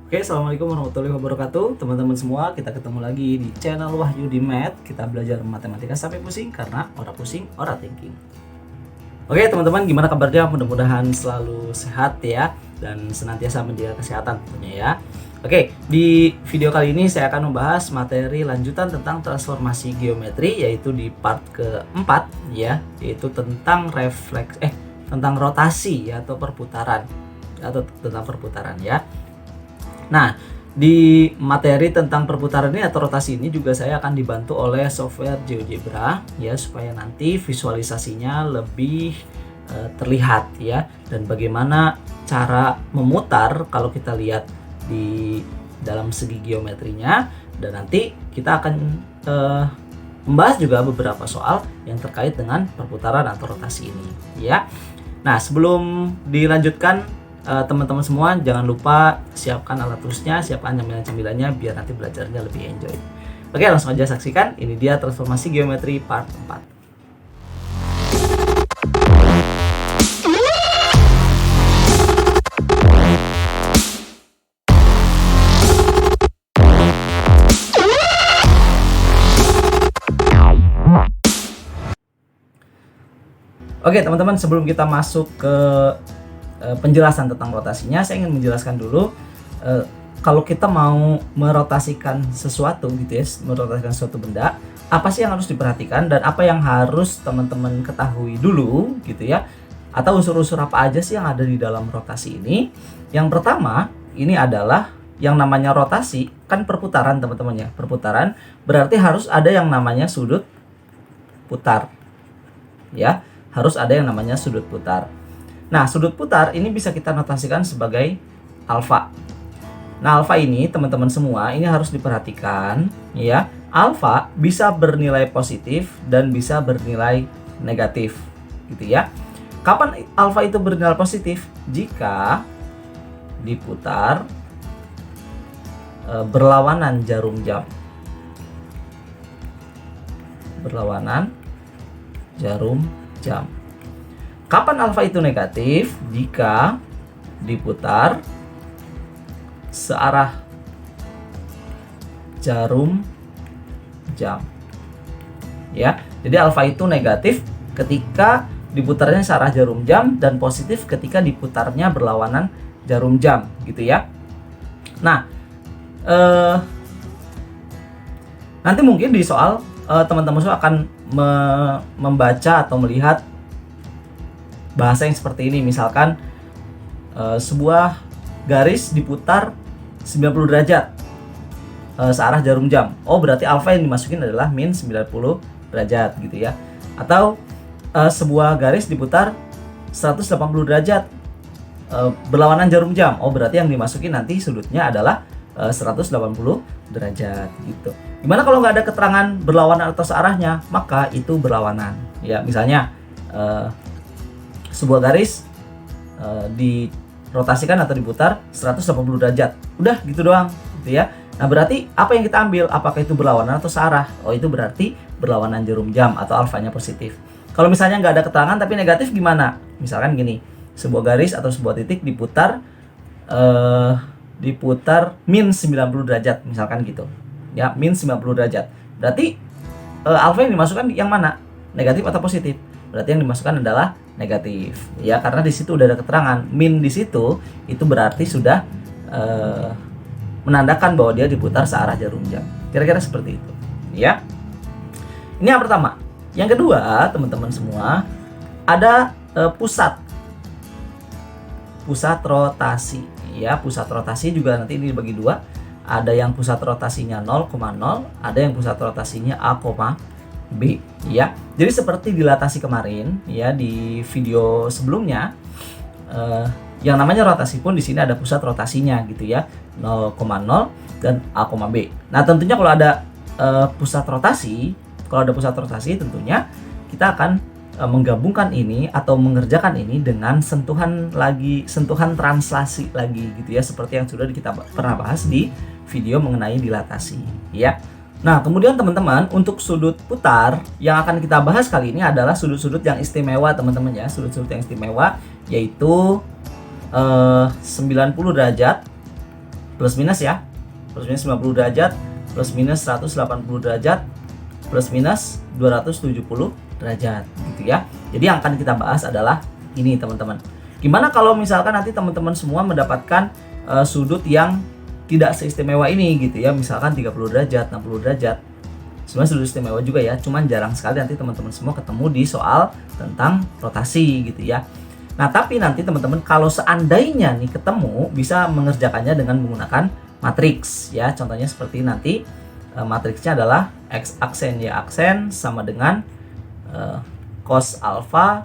Oke, assalamualaikum warahmatullahi wabarakatuh, teman-teman semua. Kita ketemu lagi di channel Wahyudi Math. Kita belajar matematika sampai pusing karena ora pusing, ora thinking. Oke, teman-teman, gimana kabarnya? Mudah-mudahan selalu sehat ya dan senantiasa menjaga kesehatan tentunya ya. Oke, di video kali ini saya akan membahas materi lanjutan tentang transformasi geometri, yaitu di part keempat ya, yaitu tentang tentang rotasi ya, atau perputaran ya. Nah, di materi tentang perputaran ini atau rotasi ini juga saya akan dibantu oleh software GeoGebra ya, supaya nanti visualisasinya lebih terlihat ya, dan bagaimana cara memutar kalau kita lihat di dalam segi geometrinya, dan nanti kita akan membahas juga beberapa soal yang terkait dengan perputaran atau rotasi ini ya. Nah, sebelum dilanjutkan, teman-teman semua jangan lupa siapkan alat tulisnya, siapkan camilan-camilannya biar nanti belajarnya lebih enjoy. Oke, langsung aja saksikan. Ini dia transformasi geometri part 4. Oke, teman-teman, sebelum kita masuk ke penjelasan tentang rotasinya, saya ingin menjelaskan dulu kalau kita mau merotasikan sesuatu gitu ya, merotasikan suatu benda, apa sih yang harus diperhatikan dan apa yang harus teman-teman ketahui dulu gitu ya, atau unsur-unsur apa aja sih yang ada di dalam rotasi ini. Yang pertama, ini adalah yang namanya rotasi, kan perputaran teman-teman ya. Perputaran berarti harus ada yang namanya sudut putar ya, harus ada yang namanya sudut putar. Nah, sudut putar ini bisa kita notasikan sebagai alfa. Nah, alfa ini teman-teman semua ini harus diperhatikan ya. Alfa bisa bernilai positif dan bisa bernilai negatif gitu ya. Kapan alfa itu bernilai positif? Jika diputar berlawanan jarum jam. Berlawanan jarum jam. Kapan alfa itu negatif? Jika diputar searah jarum jam. Ya, jadi alfa itu negatif ketika diputarnya searah jarum jam dan positif ketika diputarnya berlawanan jarum jam, gitu ya. Nah, nanti mungkin di soal teman-teman semua akan membaca atau melihat bahasa yang seperti ini. Misalkan sebuah garis diputar 90 derajat searah jarum jam. Oh, berarti alfa yang dimasukin adalah min 90 derajat gitu ya. Atau sebuah garis diputar 180 derajat berlawanan jarum jam. Oh, berarti yang dimasukin nanti sudutnya adalah 180 derajat gitu. Gimana kalau nggak ada keterangan berlawanan atau searahnya? Maka itu berlawanan. Ya, misalnya sebuah garis dirotasikan atau diputar 180 derajat. Udah gitu doang gitu ya. Nah, berarti apa yang kita ambil? Apakah itu berlawanan atau searah? Oh, itu berarti berlawanan jarum jam atau alfanya positif. Kalau misalnya nggak ada keterangan tapi negatif gimana? Misalkan gini, sebuah garis atau sebuah titik diputar min 90 derajat misalkan gitu. Ya, min 90 derajat. Berarti alfa yang dimasukkan yang mana? Negatif atau positif? Berarti yang dimasukkan adalah negatif ya, karena di situ udah ada keterangan min di situ, itu berarti sudah menandakan bahwa dia diputar searah jarum jam. Kira-kira seperti itu ya. Ini yang pertama. Yang kedua, teman-teman semua, ada pusat rotasi ya. Pusat rotasi juga nanti ini dibagi dua. Ada yang pusat rotasinya 0,0, ada yang pusat rotasinya A, B ya. Jadi seperti dilatasi kemarin ya, di video sebelumnya, yang namanya rotasi pun di sini ada pusat rotasinya gitu ya, 0,0 dan A, B. Nah, tentunya kalau ada pusat rotasi tentunya kita akan menggabungkan ini atau mengerjakan ini dengan sentuhan translasi lagi gitu ya, seperti yang sudah kita pernah bahas di video mengenai dilatasi ya. Nah, kemudian teman-teman, untuk sudut putar yang akan kita bahas kali ini adalah sudut-sudut yang istimewa teman-teman ya. Sudut-sudut yang istimewa yaitu 90 derajat, plus minus ya, plus minus 90 derajat, plus minus 180 derajat, plus minus 270 derajat gitu ya. Jadi yang akan kita bahas adalah ini teman-teman. Gimana kalau misalkan nanti teman-teman semua mendapatkan sudut yang tidak seistimewa ini gitu ya, misalkan 30 derajat, 60 derajat. Sebenarnya sudut istimewa juga ya, cuman jarang sekali nanti teman-teman semua ketemu di soal tentang rotasi gitu ya. Nah, tapi nanti teman-teman kalau seandainya nih ketemu, bisa mengerjakannya dengan menggunakan matriks ya. Contohnya seperti nanti matriksnya adalah X aksen Y aksen sama dengan cos alfa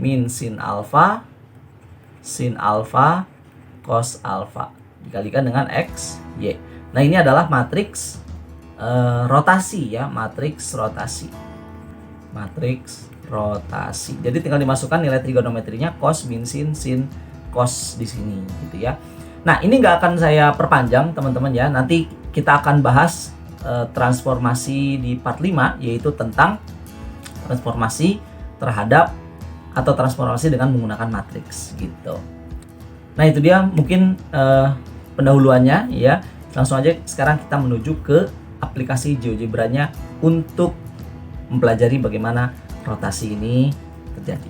min sin alfa cos alfa dikalikan dengan X Y. Nah, ini adalah matriks rotasi ya, matriks rotasi. Jadi tinggal dimasukkan nilai trigonometrinya cos min sin cos di sini gitu ya. Nah, ini nggak akan saya perpanjang teman-teman ya. Nanti kita akan bahas transformasi di part 5, yaitu tentang transformasi terhadap atau transformasi dengan menggunakan matriks gitu. Nah, itu dia mungkin pendahuluannya ya. Langsung aja sekarang kita menuju ke aplikasi GeoGebra-nya untuk mempelajari bagaimana rotasi ini terjadi.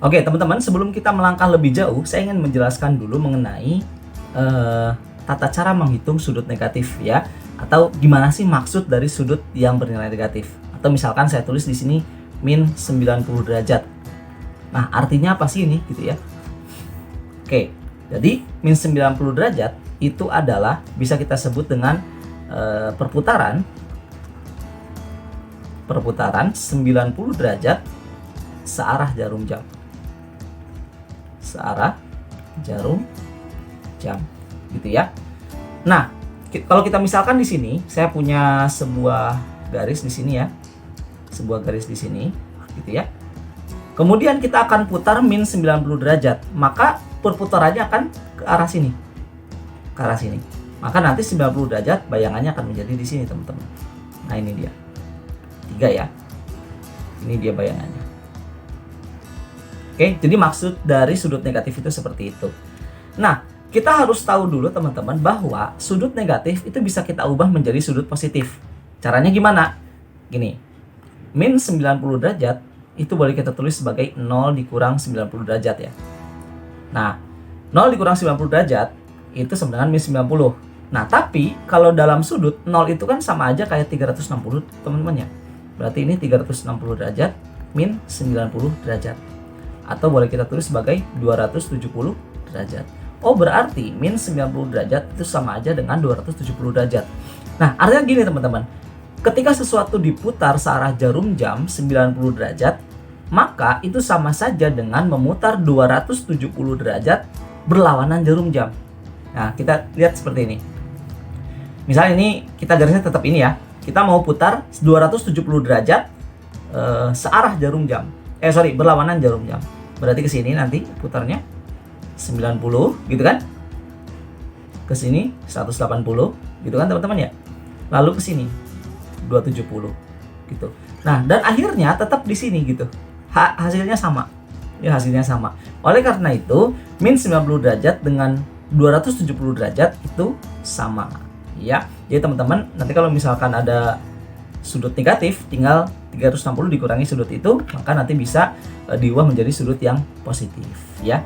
Oke teman-teman, sebelum kita melangkah lebih jauh, saya ingin menjelaskan dulu mengenai tata cara menghitung sudut negatif ya, atau gimana sih maksud dari sudut yang bernilai negatif. Atau misalkan saya tulis di sini min 90 derajat. Nah, artinya apa sih ini gitu ya? Oke, jadi min 90 derajat itu adalah bisa kita sebut dengan perputaran 90 derajat searah jarum jam. Searah jarum jam gitu ya. Nah, kalau kita misalkan di sini saya punya sebuah garis di sini ya. Sebuah garis di sini gitu ya. Kemudian kita akan putar min 90 derajat, maka perputarannya akan ke arah sini. Ke arah sini. Maka nanti 90 derajat bayangannya akan menjadi di sini, teman-teman. Nah, ini dia. 3 ya. Ini dia bayangannya. Oke, jadi maksud dari sudut negatif itu seperti itu. Nah, kita harus tahu dulu teman-teman bahwa sudut negatif itu bisa kita ubah menjadi sudut positif. Caranya gimana? Gini. Min 90 derajat itu boleh kita tulis sebagai 0 dikurang 90 derajat ya. Nah, 0 dikurang 90 derajat itu sama dengan min 90. Nah, tapi kalau dalam sudut 0 itu kan sama aja kayak 360 teman-teman ya. Berarti ini 360 derajat min 90 derajat. Atau boleh kita tulis sebagai 270 derajat. Oh, berarti min 90 derajat itu sama aja dengan 270 derajat. Nah, artinya gini teman-teman. Ketika sesuatu diputar searah jarum jam 90 derajat, maka itu sama saja dengan memutar 270 derajat berlawanan jarum jam. Nah, kita lihat seperti ini. Misalnya ini kita garisnya tetap ini ya. Kita mau putar 270 derajat searah jarum jam. Berlawanan jarum jam. Berarti ke sini nanti putarnya 90 gitu kan? Ke sini 180 gitu kan teman-teman ya. Lalu ke sini 270 gitu. Nah, dan akhirnya tetap di sini gitu. Hasilnya sama. Ya, hasilnya sama. Oleh karena itu, min 90 derajat dengan 270 derajat itu sama. Ya, jadi teman-teman nanti kalau misalkan ada sudut negatif, tinggal 360 dikurangi sudut itu, maka nanti bisa diubah menjadi sudut yang positif ya.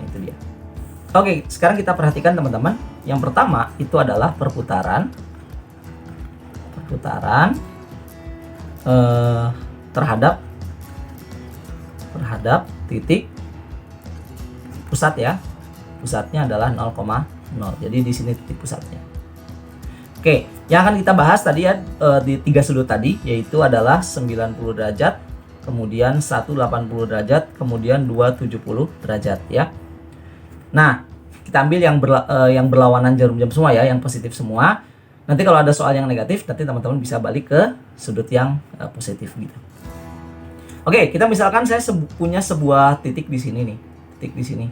Itu dia. Oke, sekarang kita perhatikan teman-teman. Yang pertama itu adalah perputaran terhadap titik pusat ya. Pusatnya adalah 0,0. Jadi di sini titik pusatnya. Oke, yang akan kita bahas tadi ya di 3 sudut tadi, yaitu adalah 90 derajat, kemudian 180 derajat, kemudian 270 derajat ya. Nah, kita ambil yang berlawanan jarum jam semua ya, yang positif semua. Nanti kalau ada soal yang negatif, nanti teman-teman bisa balik ke sudut yang positif gitu. Oke, kita misalkan saya punya sebuah titik di sini nih. Titik di sini.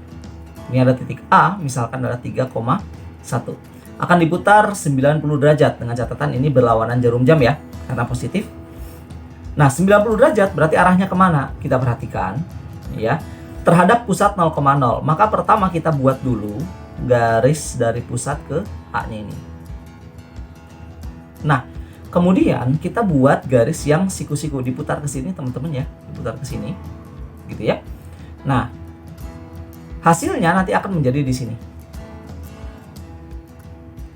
Ini ada titik A, misalkan adalah 3,1. Akan diputar 90 derajat dengan catatan ini berlawanan jarum jam ya, karena positif. Nah, 90 derajat berarti arahnya kemana? Kita perhatikan ya. Terhadap pusat 0,0. Maka pertama kita buat dulu garis dari pusat ke A-nya ini. Nah, kemudian kita buat garis yang siku-siku, diputar ke sini teman-teman ya, diputar ke sini, gitu ya. Nah, hasilnya nanti akan menjadi di sini.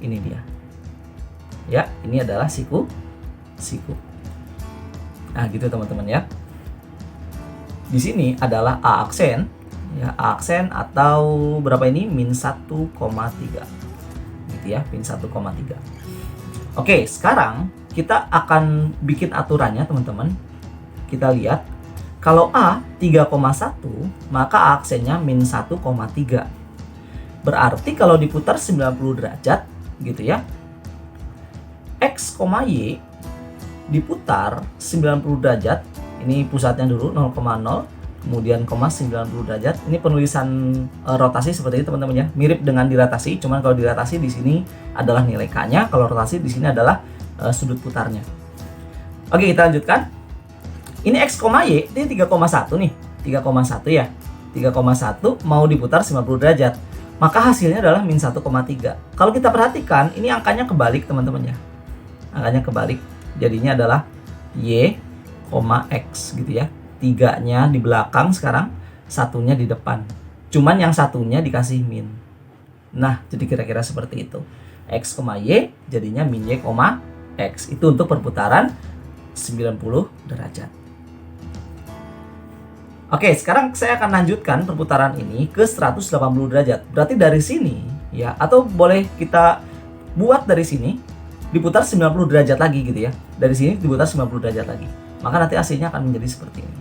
Ini dia. Ya, ini adalah siku. Nah, gitu teman-teman ya. Di sini adalah A aksen, ya, A aksen atau berapa ini? Min 1,3. Gitu ya, min 1,3. Oke, sekarang kita akan bikin aturannya teman-teman. Kita lihat, kalau A 3,1, maka A aksennya min 1,3. Berarti kalau diputar 90 derajat, gitu ya, X, Y diputar 90 derajat. Ini pusatnya dulu 0,0, kemudian 90 derajat. Ini penulisan rotasi seperti ini teman-teman ya, mirip dengan dilatasi, cuman kalau dilatasi di sini adalah nilai K-nya, kalau rotasi di sini adalah sudut putarnya. Oke, kita lanjutkan. Ini X, Y, ini 3,1 nih, 3,1 ya. 3,1 mau diputar 90 derajat. Maka hasilnya adalah min 1,3. Kalau kita perhatikan, ini angkanya kebalik teman-teman ya. Angkanya kebalik. Jadinya adalah Y, X gitu ya. 3-nya di belakang sekarang, 1-nya di depan. Cuman yang 1-nya dikasih min. Nah, jadi kira-kira seperti itu. X, Y jadinya min Y, X. Itu untuk perputaran 90 derajat. Oke, sekarang saya akan lanjutkan perputaran ini ke 180 derajat. Berarti dari sini ya, atau boleh kita buat dari sini diputar 90 derajat lagi gitu ya. Dari sini diputar 90 derajat lagi. Maka nanti hasilnya akan menjadi seperti ini.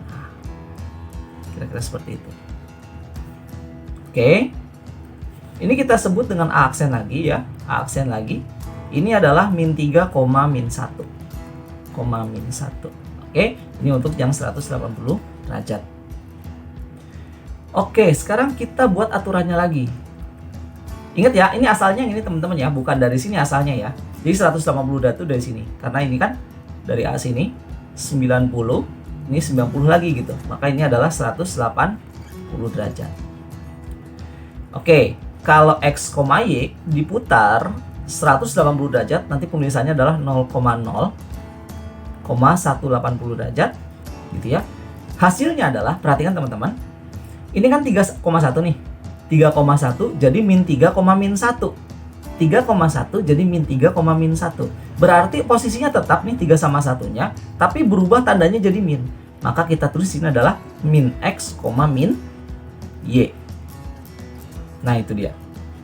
Nah, kira-kira seperti itu. Oke. Ini kita sebut dengan A aksen lagi ya. A aksen lagi. Ini adalah min 3, min 1. Min 1. Oke, ini untuk yang 180 derajat. Oke, sekarang kita buat aturannya lagi. Ingat ya, ini asalnya ini teman-teman ya, bukan dari sini asalnya ya. Jadi 180 derajat itu dari sini. Karena ini kan dari A sini 90, ini 90 lagi gitu. Maka ini adalah 180 derajat. Oke, kalau X, Y diputar 180 derajat, nanti penulisannya adalah 0,0,180 derajat gitu ya. Hasilnya adalah, perhatikan teman-teman, ini kan 3,1 nih, 3,1 jadi min 3, min 1, 3,1 jadi min 3, min 1. Berarti posisinya tetap nih 3 sama 1-nya, tapi berubah tandanya jadi min. Maka kita tulis ini adalah min X, min Y. Nah, itu dia.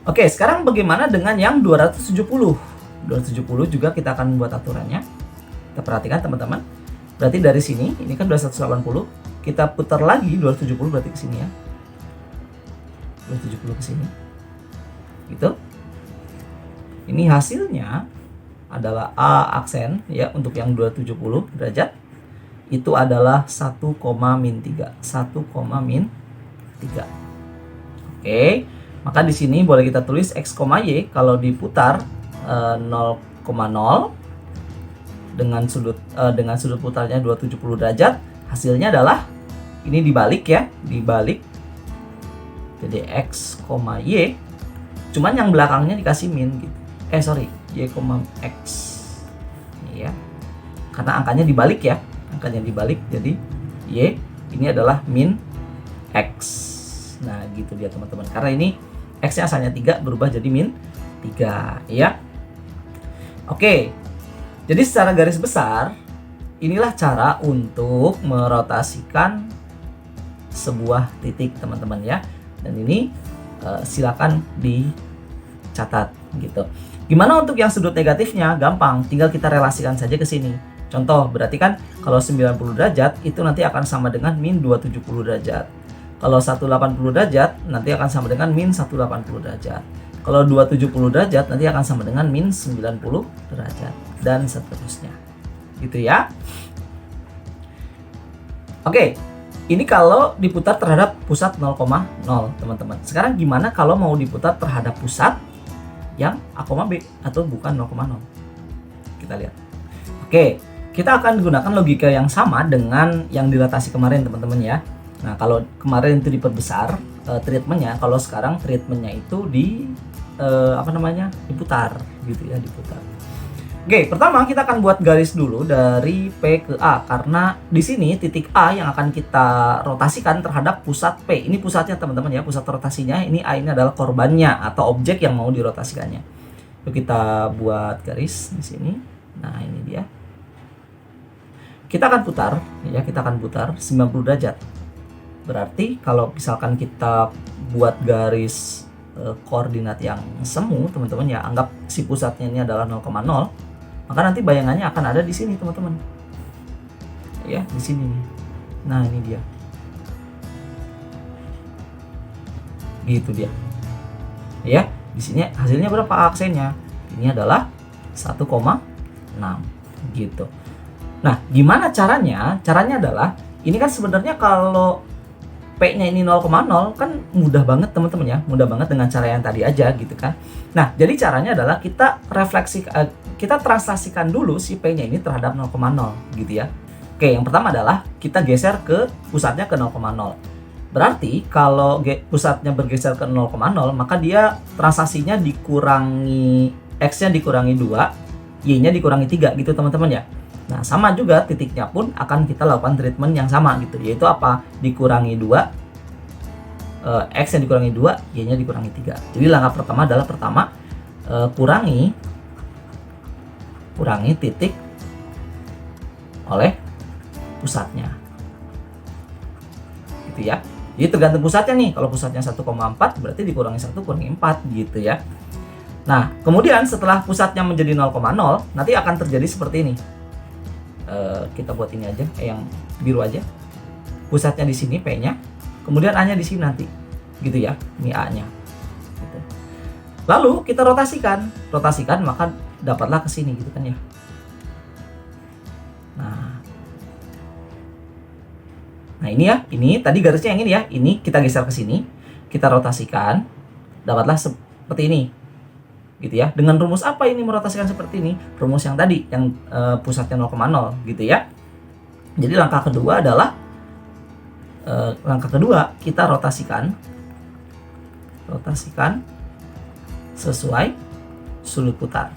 Oke, sekarang bagaimana dengan yang 270? 270 juga kita akan buat aturannya. Kita perhatikan teman-teman. Berarti dari sini, ini kan 280, kita putar lagi 270 berarti ke sini ya. 270 ke sini. Gitu. Ini hasilnya adalah A aksen ya, untuk yang 270 derajat itu adalah 1, min 3. 1, min 3. Oke, maka di sini boleh kita tulis X, Y kalau diputar 0,0 dengan sudut putarnya 270 derajat, hasilnya adalah ini dibalik ya, dibalik. Jadi X, Y, cuman yang belakangnya dikasih min gitu. Y, X. Ini ya. Karena angkanya dibalik ya. Angkanya dibalik, jadi Y ini adalah min X. Nah, gitu dia teman-teman. Karena ini X-nya asalnya 3 berubah jadi min 3 ya. Oke. Jadi secara garis besar, inilah cara untuk merotasikan sebuah titik teman-teman ya. Dan ini silakan dicatat gitu. Gimana untuk yang sudut negatifnya? Gampang, tinggal kita relasikan saja ke sini. Contoh, berarti kan kalau 90 derajat itu nanti akan sama dengan min 270 derajat. Kalau 180 derajat nanti akan sama dengan min 180 derajat. Kalau 270 derajat nanti akan sama dengan min 90 derajat dan seterusnya. Gitu ya. Oke. Ini kalau diputar terhadap pusat 0,0 teman-teman. Sekarang gimana kalau mau diputar terhadap pusat yang A, B atau bukan 0,0? Kita lihat. Oke, kita akan gunakan logika yang sama dengan yang dilatasi kemarin teman-teman ya. Nah, kalau kemarin itu diperbesar treatmentnya. Kalau sekarang treatmentnya itu diputar gitu ya, diputar. Oke, pertama kita akan buat garis dulu dari P ke A, karena di sini titik A yang akan kita rotasikan terhadap pusat P. Ini pusatnya teman-teman ya, pusat rotasinya. Ini A ini adalah korbannya atau objek yang mau dirotasikannya. Yuk kita buat garis di sini. Nah, ini dia. Kita akan putar ya, kita akan putar 90 derajat. Berarti kalau misalkan kita buat garis koordinat yang semu, teman-teman ya, anggap si pusatnya ini adalah 0,0, maka nanti bayangannya akan ada di sini, teman-teman. Ya, di sini nih. Nah, ini dia. Gitu dia. Ya, di sini hasilnya berapa aksennya? Ini adalah 1,6 gitu. Nah, gimana caranya? Caranya adalah ini kan sebenarnya kalau P-nya ini 0,0 kan mudah banget teman-teman ya, mudah banget dengan cara yang tadi aja gitu kan. Nah, jadi caranya adalah kita kita translasikan dulu si P-nya ini terhadap 0,0 gitu ya. Oke, yang pertama adalah kita geser ke pusatnya ke 0,0. Berarti kalau pusatnya bergeser ke 0,0, maka dia translasinya dikurangi, X-nya dikurangi 2, Y-nya dikurangi 3 gitu teman-teman ya. Nah, sama juga titiknya pun akan kita lakukan treatment yang sama gitu, yaitu apa? Dikurangi 2, X-nya dikurangi 2, Y-nya dikurangi 3. Jadi langkah pertama adalah kurangi titik oleh pusatnya. Gitu ya. Jadi tergantung pusatnya nih. Kalau pusatnya 1,4 berarti dikurangi 1 kurangi 4 gitu ya. Nah, kemudian setelah pusatnya menjadi 0,0, nanti akan terjadi seperti ini. Kita buat ini aja, yang biru aja. Pusatnya di sini P-nya, kemudian A-nya di sini nanti. Gitu ya. Ini A-nya. Gitu. Lalu kita rotasikan maka dapatlah ke sini gitu kan ya. Nah, ini ya, ini tadi garisnya yang ini ya. Ini kita geser ke sini, kita rotasikan, dapatlah seperti ini. Gitu ya. Dengan rumus apa ini merotasikan seperti ini? Rumus yang tadi yang pusatnya 0,0 gitu ya. Jadi langkah kedua adalah kita rotasikan sesuai sudut putar.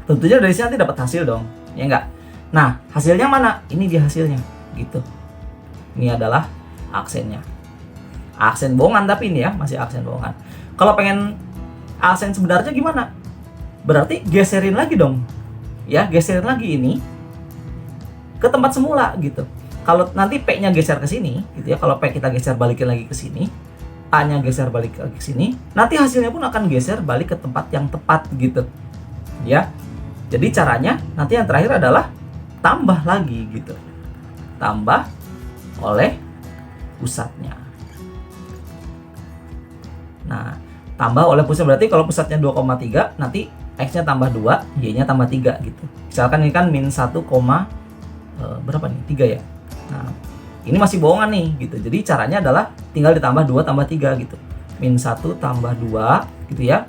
Tentunya dari sini nanti dapat hasil dong, ya enggak? Nah, hasilnya mana? Ini dia hasilnya, gitu. Ini adalah aksennya. Aksen bohongan tapi ini ya, masih aksen bohongan. Kalau pengen aksen sebenarnya gimana? Berarti geserin lagi dong. Ya, geserin lagi ini ke tempat semula gitu. Kalau nanti P-nya geser ke sini gitu ya. Kalau P kita geser balikin lagi ke sini, A-nya geser balik lagi ke sini, nanti hasilnya pun akan geser balik ke tempat yang tepat gitu. Ya. Jadi caranya nanti yang terakhir adalah tambah lagi gitu. Tambah oleh pusatnya. Nah, tambah oleh pusat berarti kalau pusatnya 2,3, nanti X-nya tambah 2, Y-nya tambah 3 gitu. Misalkan ini kan min 1, berapa nih? 3 ya. Nah, ini masih bohongan nih gitu. Jadi caranya adalah tinggal ditambah 2 tambah 3 gitu. Min 1 tambah 2 gitu ya,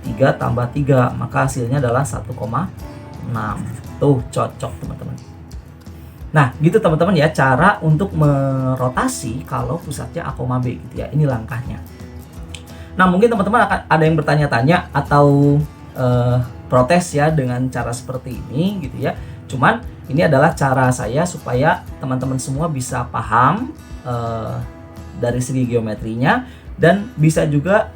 3 tambah 3, maka hasilnya adalah 1,6. Tuh, cocok teman-teman. Nah, gitu teman-teman ya, cara untuk merotasi kalau pusatnya A, B gitu ya. Ini langkahnya. Nah, mungkin teman-teman akan ada yang bertanya-tanya atau protes ya dengan cara seperti ini gitu ya. Cuman ini adalah cara saya supaya teman-teman semua bisa paham dari segi geometrinya dan bisa juga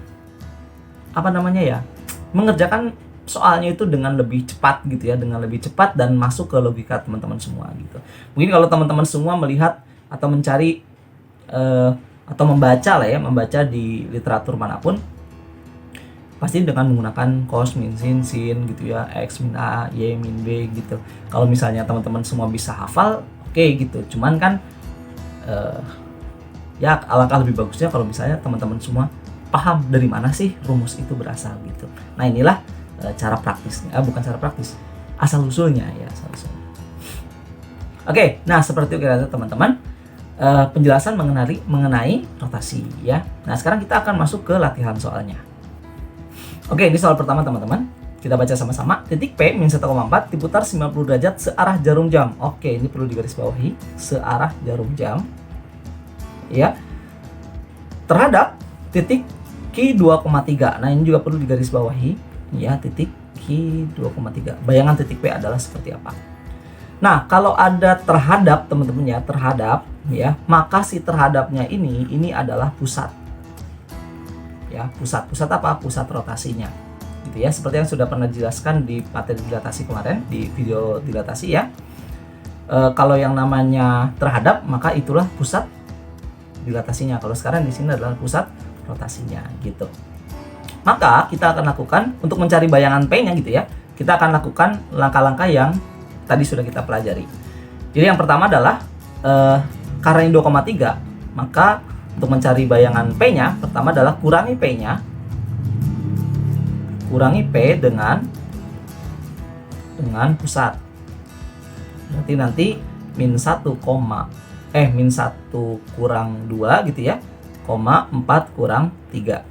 mengerjakan soalnya itu dengan lebih cepat gitu ya, dengan lebih cepat dan masuk ke logika teman-teman semua gitu. Mungkin kalau teman-teman semua melihat atau mencari atau membaca di literatur manapun, pasti dengan menggunakan cos min sin gitu ya, X min A, Y min B gitu. Kalau misalnya teman-teman semua bisa hafal, oke gitu. Cuman kan ya alangkah lebih bagusnya kalau misalnya teman-teman semua paham dari mana sih rumus itu berasal gitu. Nah, inilah cara praktisnya, bukan cara praktis, asal usulnya ya, asal usulnya. Oke, nah seperti itu kira-kira teman-teman penjelasan mengenai rotasi ya. Nah, sekarang kita akan masuk ke latihan soalnya. Oke, ini soal pertama teman-teman. Kita baca sama-sama. Titik P min 1,4 diputar 90 derajat searah jarum jam. Oke, ini perlu digarisbawahi, searah jarum jam. ya, terhadap titik Q2,3. Nah, ini juga perlu digarisbawahi ya, titik Q2,3. Bayangan titik P adalah seperti apa? Nah, kalau ada terhadap teman-teman ya, terhadap ya, maka si terhadapnya ini adalah pusat. Ya, pusat apa? Pusat rotasinya. Gitu ya, seperti yang sudah pernah dijelaskan di materi dilatasi kemarin, di video dilatasi ya. Kalau yang namanya terhadap, maka itulah pusat dilatasinya. Kalau sekarang di sini adalah pusat rotasinya gitu. Maka kita akan lakukan untuk mencari bayangan P-nya gitu ya. Kita akan lakukan langkah-langkah yang tadi sudah kita pelajari. Jadi yang pertama adalah karena ini 2,3, maka untuk mencari bayangan P-nya, pertama adalah kurangi P-nya. Kurangi P dengan pusat. Berarti nanti min 1 kurang 2 gitu ya, 4 kurang 3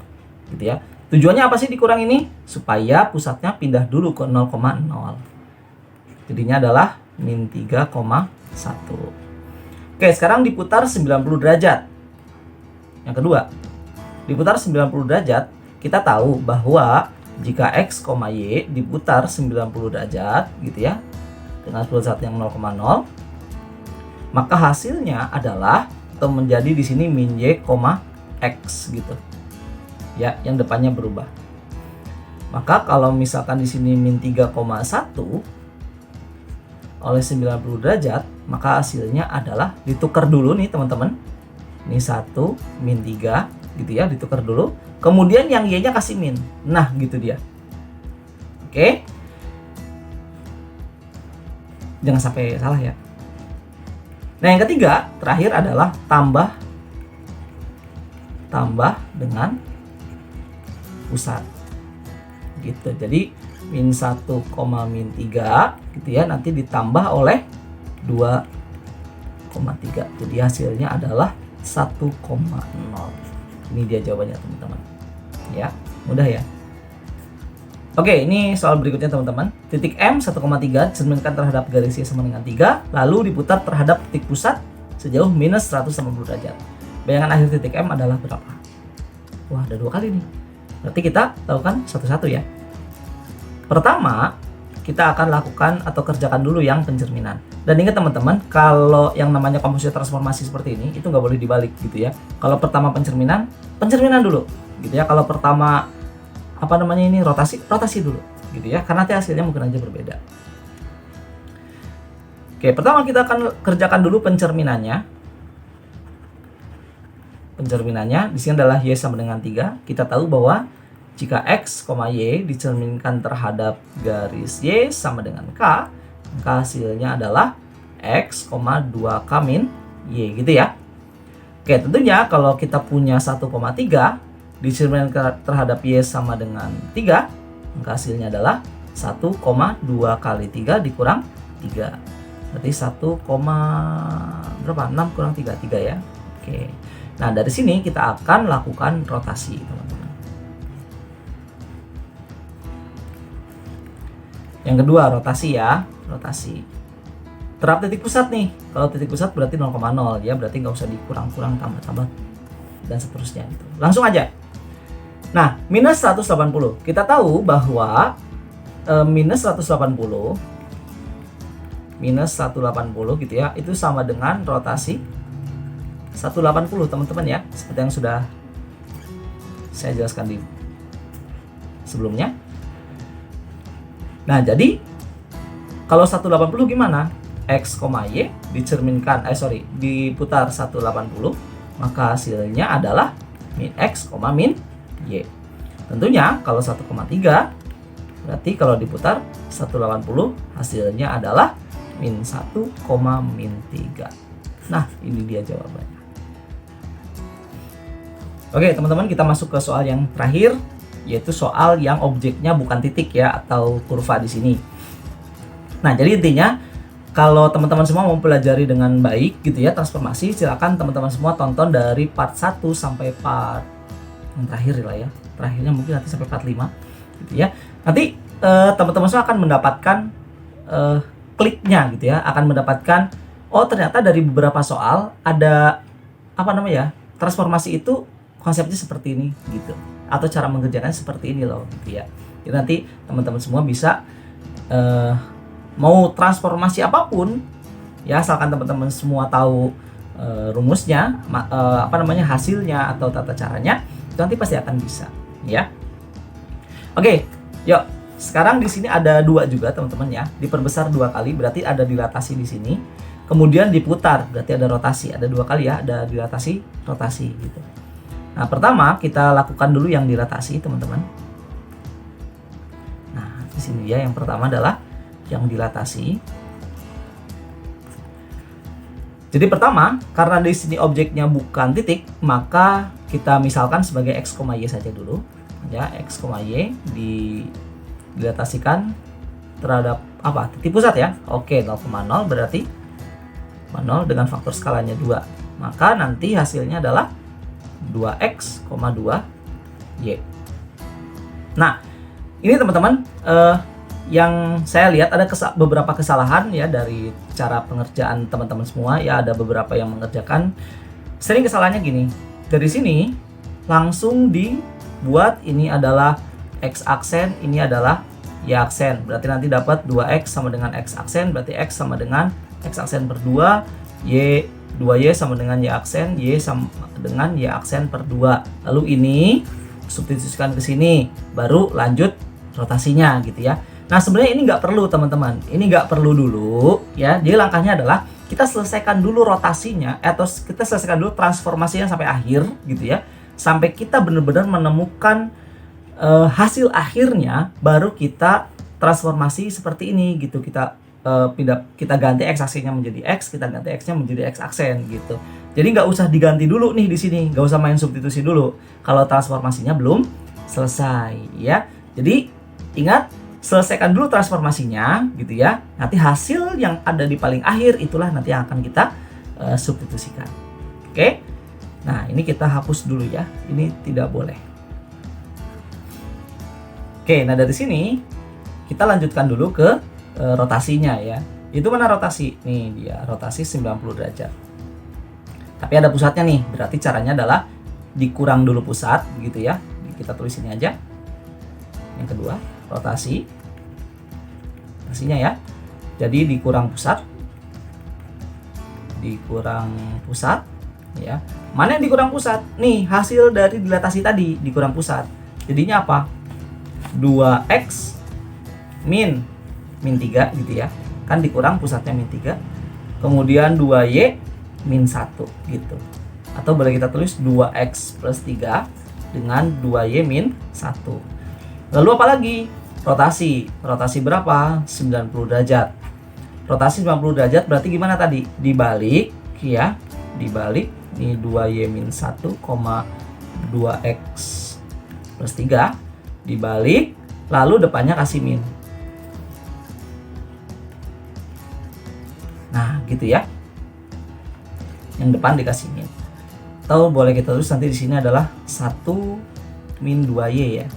gitu ya. Tujuannya apa sih dikurang ini? Supaya pusatnya pindah dulu ke 0,0. Jadinya adalah min 3,1. Oke, sekarang diputar 90 derajat. Yang kedua, diputar 90 derajat, kita tahu bahwa jika X, Y diputar 90 derajat gitu ya, dengan pusat yang 0,0, maka hasilnya adalah atau menjadi di sini min Y, X gitu. Ya, yang depannya berubah. Maka kalau misalkan di sini min 3,1 oleh 90 derajat, maka hasilnya adalah ditukar dulu nih teman-teman. Ini 1 min 3 gitu ya, ditukar dulu. Kemudian yang Y-nya kasih min. Nah, gitu dia. Oke. Jangan sampai salah ya. Nah, yang ketiga, terakhir adalah tambah dengan pusat gitu. Jadi min 1, min 3 gitu ya, nanti ditambah oleh 2,3. Jadi hasilnya adalah 1,0. Ini dia jawabannya teman-teman. Ya, mudah ya. Oke, ini soal berikutnya teman-teman. Titik M 1,3 dicerminkan terhadap garis Y sama dengan 3, lalu diputar terhadap titik pusat sejauh minus 180 derajat. Bayangan akhir titik M adalah berapa? Wah, ada 2 kali nih. Berarti kita lakukan satu-satu ya. Pertama, kita akan lakukan atau kerjakan dulu yang pencerminan. Dan ingat teman-teman, kalau yang namanya komposisi transformasi seperti ini, itu nggak boleh dibalik gitu ya. Kalau pertama pencerminan dulu gitu ya. Kalau pertama rotasi dulu gitu ya. Karena nanti hasilnya mungkin aja berbeda. Oke, pertama kita akan kerjakan dulu pencerminannya. Pencerminannya di sini adalah Y sama dengan 3. Kita tahu bahwa jika X, Y dicerminkan terhadap garis Y sama dengan K, maka hasilnya adalah X, 2K min Y gitu ya. Oke, tentunya kalau kita punya 1,3 dicerminkan terhadap Y sama dengan 3, maka hasilnya adalah 1,2 kali 3 dikurang 3. Berarti 1, berapa? 6 kurang 3 ya. Oke. Nah, dari sini kita akan lakukan rotasi, teman-teman. Yang kedua, rotasi ya, rotasi. Terhadap titik pusat nih. Kalau titik pusat berarti 0,0 ya, berarti nggak usah dikurang-kurang, tambah-tambah dan seterusnya gitu. Langsung aja. Nah, minus 180. Kita tahu bahwa minus 180 gitu ya, itu sama dengan rotasi 180 teman-teman ya, seperti yang sudah saya jelaskan di sebelumnya. Nah, jadi kalau 180 gimana? X, Y dicerminkan diputar 180, maka hasilnya adalah min X, min Y. Tentunya kalau 1,3 berarti kalau diputar 180 hasilnya adalah min 1, min 3. Nah, ini dia jawabannya. Oke, teman-teman, kita masuk ke soal yang terakhir, yaitu soal yang objeknya bukan titik ya, atau kurva di sini. Nah, jadi intinya kalau teman-teman semua mau pelajari dengan baik gitu ya transformasi, silakan teman-teman semua tonton dari part 1 sampai part yang terakhir lah ya. Terakhirnya mungkin nanti sampai part 5 gitu ya. Nanti teman-teman semua akan mendapatkan kliknya gitu ya, akan mendapatkan oh ternyata dari beberapa soal ada transformasi itu konsepnya seperti ini gitu, atau cara mengerjakan seperti ini loh gitu ya. Jadi nanti teman-teman semua bisa mau transformasi apapun ya, asalkan teman-teman semua tahu rumusnya, hasilnya atau tata caranya, itu nanti pasti akan bisa ya. Oke, yuk. Sekarang di sini ada 2 juga teman-teman ya, diperbesar 2 kali berarti ada dilatasi di sini. Kemudian diputar berarti ada rotasi, ada 2 kali ya, ada dilatasi, rotasi gitu. Nah, pertama kita lakukan dulu yang dilatasi teman-teman. Nah, di sini ya yang pertama adalah yang dilatasi. Jadi pertama, karena di sini objeknya bukan titik, maka kita misalkan sebagai x, y saja dulu. Ya, x, y dilatasikan terhadap titik pusat ya. Oke, 0,0 berarti 0 dengan faktor skalanya 2. Maka nanti hasilnya adalah 2x, 2y. Nah, ini teman-teman yang saya lihat ada beberapa kesalahan ya dari cara pengerjaan teman-teman semua ya. Ada beberapa yang mengerjakan sering kesalahannya gini. Dari sini langsung dibuat ini adalah x aksen, ini adalah y aksen. Berarti nanti dapat 2x sama dengan x aksen, berarti x sama dengan x aksen per 2, 2y sama dengan y aksen, y sama dengan y aksen per 2. Lalu ini substitusikan ke sini, baru lanjut rotasinya gitu ya. Nah, sebenarnya ini nggak perlu teman-teman, ini nggak perlu dulu ya. Jadi langkahnya adalah kita selesaikan dulu rotasinya, atau kita selesaikan dulu transformasinya sampai akhir gitu ya, sampai kita benar-benar menemukan hasil akhirnya, baru kita transformasi seperti ini gitu. Kita kita ganti x aksennya menjadi x, kita ganti x-nya menjadi x aksen gitu. Jadi nggak usah diganti dulu nih di sini, nggak usah main substitusi dulu kalau transformasinya belum selesai ya. Jadi ingat, selesaikan dulu transformasinya gitu ya. Nanti hasil yang ada di paling akhir itulah nanti yang akan kita substitusikan. Oke. Nah, ini kita hapus dulu ya. Ini tidak boleh. Oke, nah dari sini kita lanjutkan dulu ke rotasinya ya. Itu mana rotasi? Nih dia, rotasi 90 derajat. Tapi ada pusatnya nih. Berarti caranya adalah dikurang dulu pusat gitu ya. Kita tulis ini aja. Yang kedua, rotasinya ya. Jadi dikurang pusat ya. Mana yang dikurang pusat? Nih, hasil dari dilatasi tadi dikurang pusat. Jadinya apa? 2x min 3 gitu ya. Kan dikurang pusatnya min 3. Kemudian 2y min 1 gitu. Atau boleh kita tulis 2x plus 3 dengan 2y min 1. Lalu apa lagi? Rotasi. Rotasi berapa? 90 derajat. Rotasi 90 derajat berarti gimana tadi? Dibalik ya. Dibalik ini 2y min 1, 2x plus 3 dibalik, lalu depannya kasih min. Nah, gitu ya. Yang depan dikasih min. Atau boleh kita tulis nanti di sini adalah 1 min 2y ya,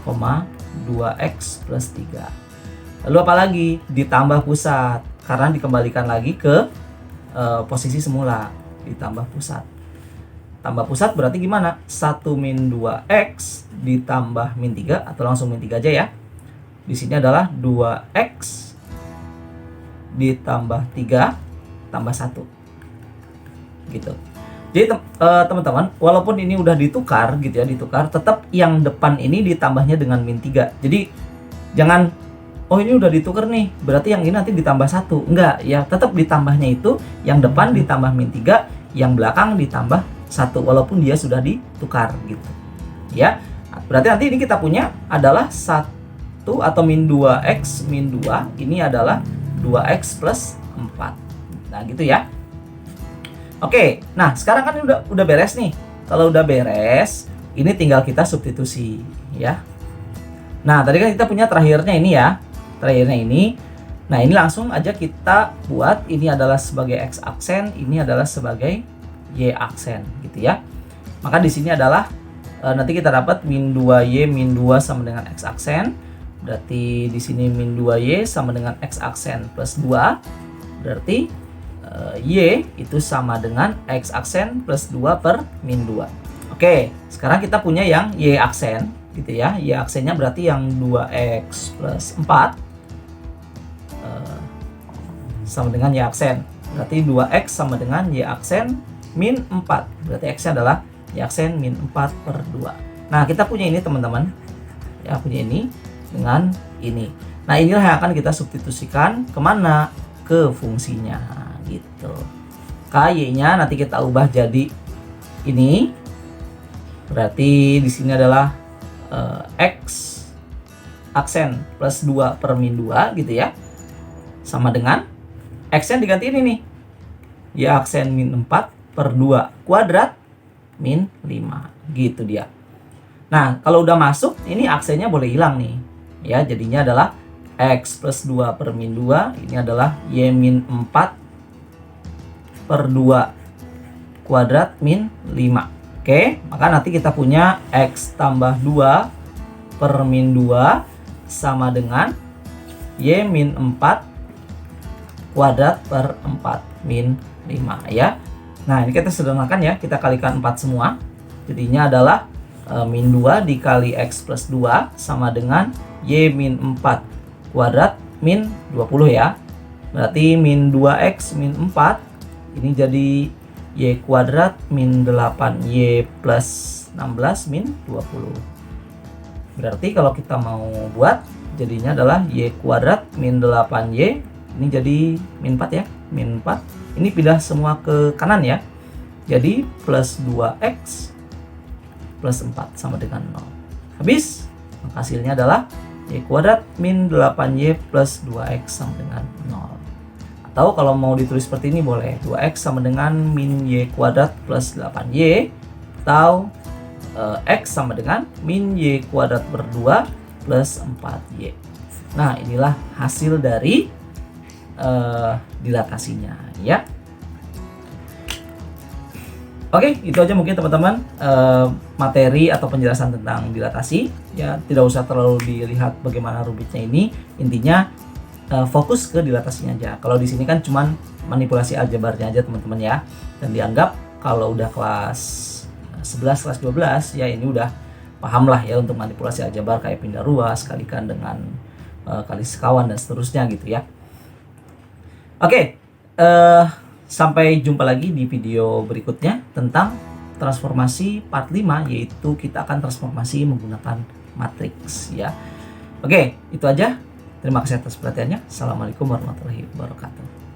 2x plus 3. Lalu apa lagi? Ditambah pusat, karena dikembalikan lagi ke posisi semula, ditambah pusat. Tambah pusat berarti gimana? 1 min 2x ditambah min 3, atau langsung min 3 aja ya. Di sini adalah 2x ditambah 3 tambah 1. Gitu. Jadi teman-teman, walaupun ini udah ditukar gitu ya, tetap yang depan ini ditambahnya dengan min 3. Jadi jangan ini udah ditukar nih, berarti yang ini nanti ditambah 1. Enggak, ya tetap ditambahnya itu yang depan ditambah min 3, yang belakang ditambah 1 walaupun dia sudah ditukar gitu. Ya. Berarti nanti ini kita punya adalah 1 atau min 2x min 2, ini adalah 2x plus 4. Nah, gitu ya. Oke, nah sekarang kan udah beres nih. Kalau udah beres, ini tinggal kita substitusi ya. Nah, tadi kan kita punya terakhirnya ini ya. Terakhirnya ini. Nah, ini langsung aja kita buat, ini adalah sebagai x aksen, ini adalah sebagai y aksen gitu ya. Maka di sini adalah nanti kita dapat min 2y min 2 sama dengan x aksen. Berarti di sini min 2y sama dengan x aksen plus 2. Berarti Y itu sama dengan X aksen plus 2 per min 2. Oke, sekarang kita punya yang Y aksen gitu ya. Y aksennya berarti yang 2X plus 4 sama dengan Y aksen. Berarti 2X sama dengan Y aksen min 4. Berarti X-nya adalah Y aksen min 4 per 2. Nah, kita punya ini teman-teman. Ya, punya ini dengan ini. Nah, inilah yang akan kita substitusikan kemana? Ke fungsinya gitu. KY-nya nanti kita ubah jadi ini. Berarti di sini adalah X aksen plus 2 per min 2 gitu ya. Sama dengan X-nya diganti ini nih. Y aksen min 4 per 2 kuadrat min 5. Gitu dia. Nah, kalau udah masuk, ini aksennya boleh hilang nih. Ya, jadinya adalah X plus 2 per min 2. Ini adalah Y min 4 per 2 kuadrat min 5. Oke, maka nanti kita punya X tambah 2 per min 2 sama dengan Y min 4 kuadrat per 4 min 5 ya. Nah, ini kita sederhanakan ya, kita kalikan 4 semua. Jadinya adalah min 2 dikali X plus 2 sama dengan Y min 4 kuadrat min 20 ya. Berarti min 2X min 4 ini jadi Y kuadrat min 8Y plus 16 min 20. Berarti kalau kita mau buat jadinya adalah Y kuadrat min 8Y. Ini jadi min 4 ya, min 4. Ini pindah semua ke kanan ya. Jadi plus 2X plus 4 sama dengan 0. Habis, maka hasilnya adalah Y kuadrat min 8Y plus 2X sama dengan 0. Atau kalau mau ditulis seperti ini boleh. 2X sama dengan min Y kuadrat plus 8Y. Atau X sama dengan min Y kuadrat per 2 plus 4Y. Nah, inilah hasil dari dilatasinya ya. Oke, itu aja mungkin teman-teman materi atau penjelasan tentang dilatasi ya. Tidak usah terlalu dilihat bagaimana rumitnya ini. Intinya fokus ke dilatasinya aja. Kalau di sini kan cuman manipulasi aljabarnya aja teman-teman ya. Dan dianggap kalau udah kelas 11, kelas 12 ya ini udah paham lah ya untuk manipulasi aljabar kayak pindah ruas, kalikan dengan kali sekawan dan seterusnya gitu ya. Oke, sampai jumpa lagi di video berikutnya tentang transformasi part 5, yaitu kita akan transformasi menggunakan matriks ya. Oke, itu aja. Terima kasih atas perhatiannya. Assalamualaikum warahmatullahi wabarakatuh.